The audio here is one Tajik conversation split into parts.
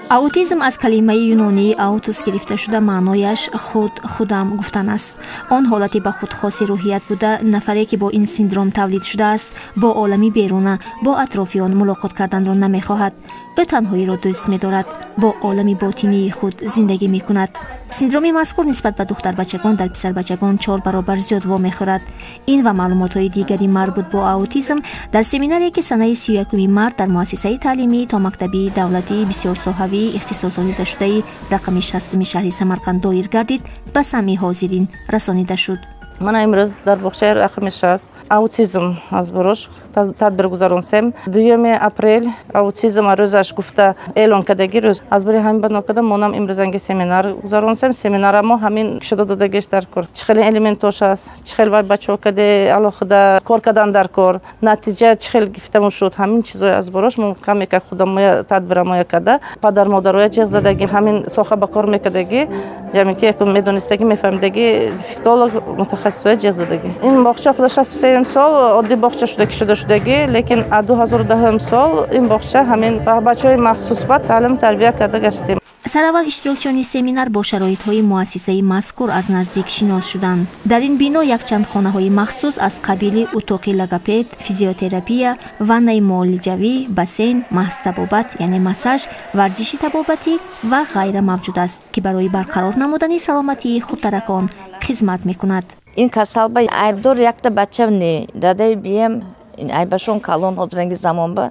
аутизм аз калимаи юнонии аутус гирифта шуда маънояш худам гуфтан аст. Он ҳолати ба худхоси рӯҳият буда нафаре ки бо ин синдром тавлид шудааст бо олами беруна бо атрофиён мулоқот карданро намехоҳад. ӯ танҳоиро дӯст медорад, бо олами ботинии худ зиндагӣ мекунад. синдроми мазкур нисбат ба духтарбачагон дар писарбачагон 4 баробар зиёд вомехӯрад. ин ва маълумотҳои дигари марбут бо аутизм дар семинаре ки санаи 31 март дар муассисаи таълимии томактабии давлатии бисёрсоҳавии ихтисосонидашудаи рақами 60 шаҳри Самарқанд доир гардид, ба самъи ҳозирин расонида шуд. Ман имрӯз дар боғчаи рақами 60 аутизм аз буруш тадбир гузаронсем. 2 апрел аутизм рӯзаш гуфта эълон кардагӣ рӯз. Аз барои ҳамин банокада монам имрӯзанги семинар гузаронсем. Семинарамо ҳамин шуда додагеш дар кор. Чӣ хел элементош аст, чӣ хел вай бачаҳо каде алохида кор кардан дар кор, натиҷа чӣ хел гифтамон шуд. ҳамин чизҳои аз буруш мо камека худамоя тадбирамоя када падар модароя ҷиғ задагӣ ҳамин соха ба кор мекардагӣ ҷаме ки як медонистагӣ мефаҳмидагӣ дефектолог мутахассисоя ҷиғ задагӣ. Ин боғча худа 63 сол оддӣ боғча шудагӣ, лекин 2010 сол ин боғча ҳамин бачаҳои махсусбат таълим тарбия карда гаштем. сараввал иштирокчиёни семинар бо шароитҳои муассисаи мазкур аз наздик шинос шуданд. дар ин бино якчанд хонаҳои махсус аз қабили утоқи логопед, физиотерапия, ваннаи муолиҷавӣ, бассейн, маҳз табобат яъне массаж, варзиши табобатӣ ва ғайра мавҷуд аст ки барои барқарор намудани саломатии хурдтаракон хизмат мекунад. این کسالبا ایبدور یکتا بچه نی داده بیم این ایبشون کالون حضرنگی زمان با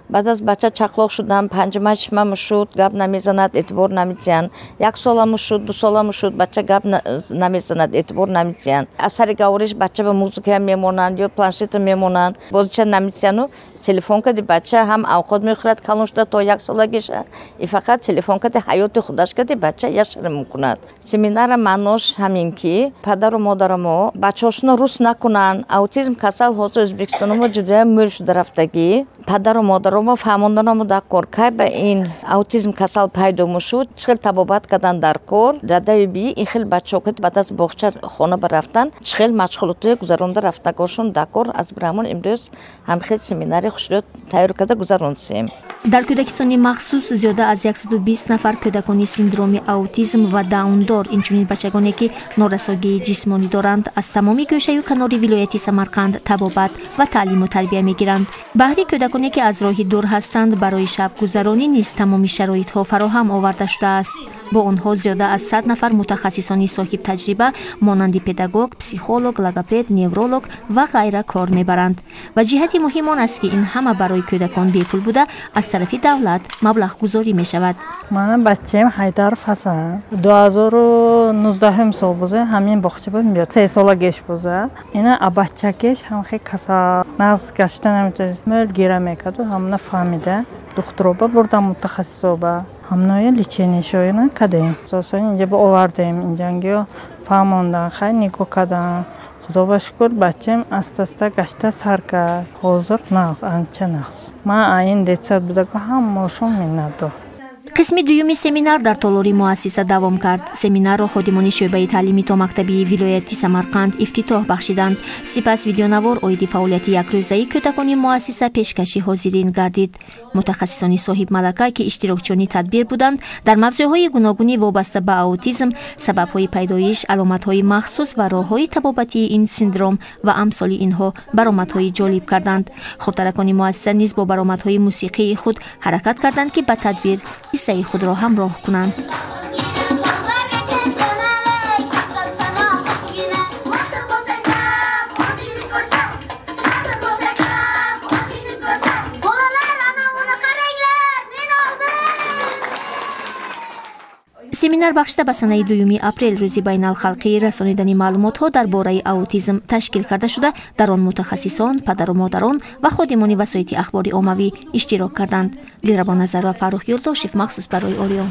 بعد از بچه چاقلوق شدم 5 شمام شد گاب نمیزند اعتبار نمیزن 1 سالم شد 2 سالم شد بچه گاب نمیزند اعتبار نمیزن اثر گاورش بچه به موزیک میمونند یا پلانشت میمونند بازچه نمیزنو تلفن کدی بچه هم اوقات میخورد کالون شده تا 1 سالگیش فقط تلفن کدی حیات خودش کدی بچه یاشر میکند سمینار منوش همین کی پدر و مادرمو بچه‌هاشونو روس نکنن اوتیسم کسال حوزه ازبکستانمو جدا مرش درفتگی پدر و مادر ما فهماندنامو در کار که به این اوتیسم کسال پیدا میشد چخیل تبابت کردن در کار داده بی این خیل بچه‌ها که بعد از باغچه خانه برفتن چخیل مشغولیت گذرانده رفتگاشون در کار از برامون امروز هم خیلی سمینار خوشرو تیار کرده گذراندیم. дар кӯдакистони махсус зиёда аз 120 нафар кӯдакони синдроми аутизм ва даундор инчунин бачагоне ки норасогии ҷисмонӣ доранд аз тамоми гӯшаю канори вилояти Самарқанд табобат ва таълиму тарбия мегиранд. баҳри кӯдаконе ки аз роҳи дур ҳастанд барои шабгузаронӣ низ тамоми шароитҳо фароҳам оварда шудааст. бо онҳо зиёда аз 100 нафар мутахассисони соҳиб таҷриба монанди педагог, психолог, логопед, невролог ва ғайра кор мебаранд. ва ҷиҳати муҳим он аст ки ин ҳама барои кӯдакон бепул буда аз тарафи давлат маблағгузорӣ мешавад. мана бачаем Ҳайдаров Ҳасан 2019 сол буза ҳамин боғча буд меёд 3 солагеш буза ина абачакеш ҳам хе каса нағз гашта наметавонад мӯл гира мекарду ҳамна фаҳмида духтуроба бурдам мутахассисоба ҳамноя личенишоина кадем асосан инҷа ба овардем инҷангиё фаҳмондан хай нигоҳ кардан худо ба шукр бачаем аста-аста гашта сар кард ҳозир нағз анча нағз ман аин детсад будага ҳамошон миннатдор. қисми дуюми семинар дар толори муассиса давом кард. семинарро ходимони шӯъбаи таълими томактабии вилояти Самарқанд ифтитоҳ бахшиданд. сипас видеонавор оиди фаъолияти якрӯзаи кӯдакони муассиса пешкаши ҳозирин гардид. мутахассисони соҳиб малака ки иштирокчиёни тадбир буданд дар мавзӯъҳои гуногуни вобаста ба аутизм, сабабҳои пайдоиш, аломатҳои махсус ва роҳҳои табобатии ин синдром ва амсоли инҳо баромадҳои ҷолиб карданд. хурдтаракони муассиса низ бо баромадҳои мусиқии худ ҳаракат карданд ки ба тадбир қиссаи худро ҳамроҳ кунанд. семинар бахшида ба санаи 2 апрел рӯзи байналхалқии расонидани маълумотҳо дар бораи аутизм ташкил карда шуда дар он мутахассисон, падару модарон ва ходимони васоити ахбори оммавӣ иштирок карданд. Дилрабо Назарова, Фаррух Юлдошев, махсус барои Орион.